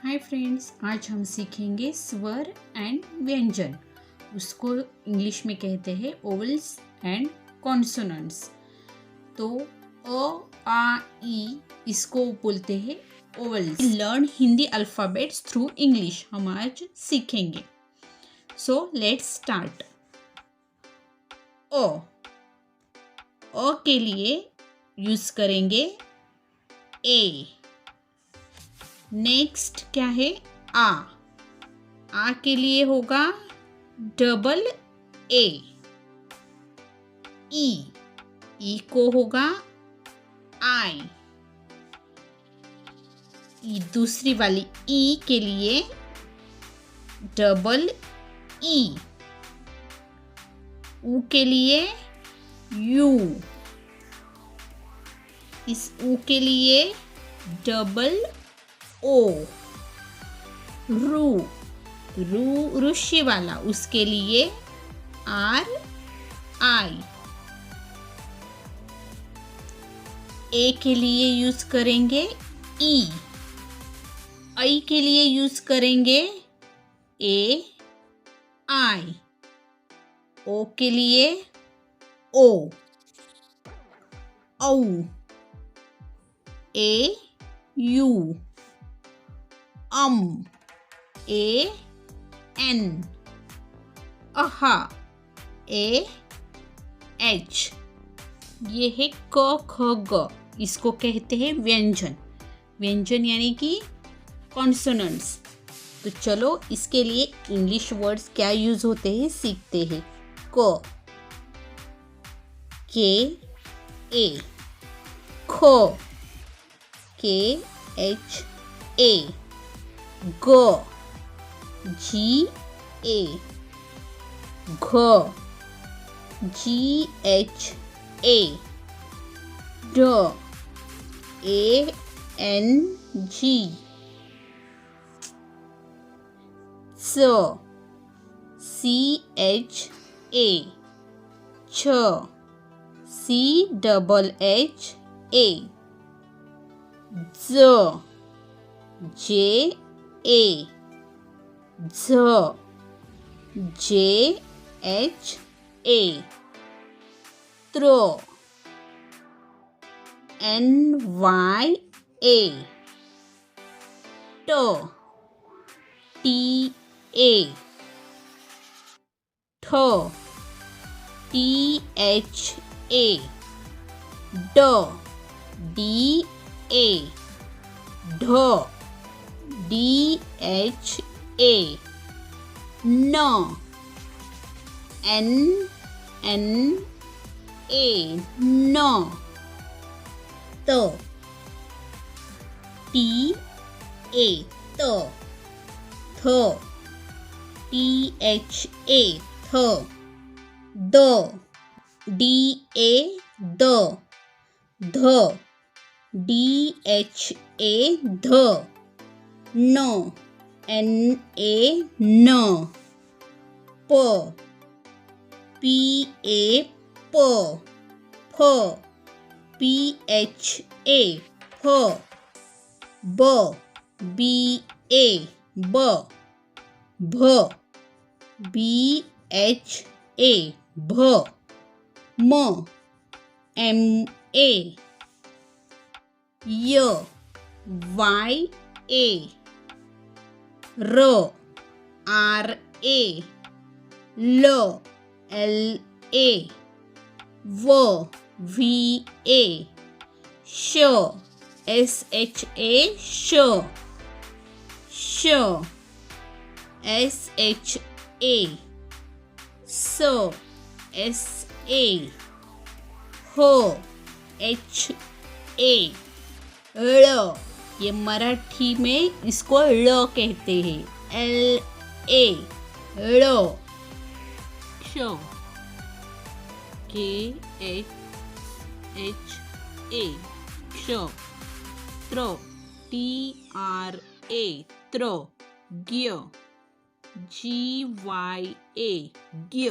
Hi friends, आज हम सीखेंगे स्वर एंड व्यंजन। उसको इंग्लिश में कहते हैं ओवल्स एंड कॉन्सोनेंट्स। तो अ, आ, ई इसको बोलते हैं vowels. Learn Hindi alphabets through English हम आज सीखेंगे। So let's start. अ के लिए यूज करेंगे ए। नेक्स्ट क्या है? आ के लिए होगा डबल ए। ई को होगा आई। दूसरी वाली ई के लिए डबल ई। ऊ के लिए यू। इस ऊ के लिए डबल ओ। रू ऋषि वाला, उसके लिए आर आई। ए के लिए यूज करेंगे ई। आई के लिए यूज करेंगे ए आई। ओ के लिए ओ। औ ए यू। A N. अहा ए एच। ये है क ख ग, इसको कहते हैं व्यंजन। व्यंजन यानी कि कॉन्सोनेंट्स। तो चलो इसके लिए इंग्लिश वर्ड्स क्या यूज होते हैं सीखते हैं। क के ए। ख के एच ए। ग जी ए। घ जी एच ए। ड ए एन जी। च सी एच ए। छ सी डबल एच ए। ज जे ए। झ जे एच ए। त्र एन वाई ए। ट टी ए। ठ टी एच ए। ड डी ए। ढ डी एच ए। न एन एन ए। न त टी ए। त थ टी एच ए। थ द डी ए। द ध डी एच ए। ध न एन ए। न प पी ए। प फ पी एच ए। फ ब बी ए। ब भ बी एच ए। भ म एम ए। य Y A. Raw R A. ल एल ए। व वी ए। श एस एच ए। श श एस एच ए। स एस ए। ह एच ए। ळ, ये मराठी में इसको ळ कहते हैं। L A. ळ। क्ष के एच ए। क्ष। त्र टी आर ए। त्र। ज्ञ जी वाई ए। ज्ञ।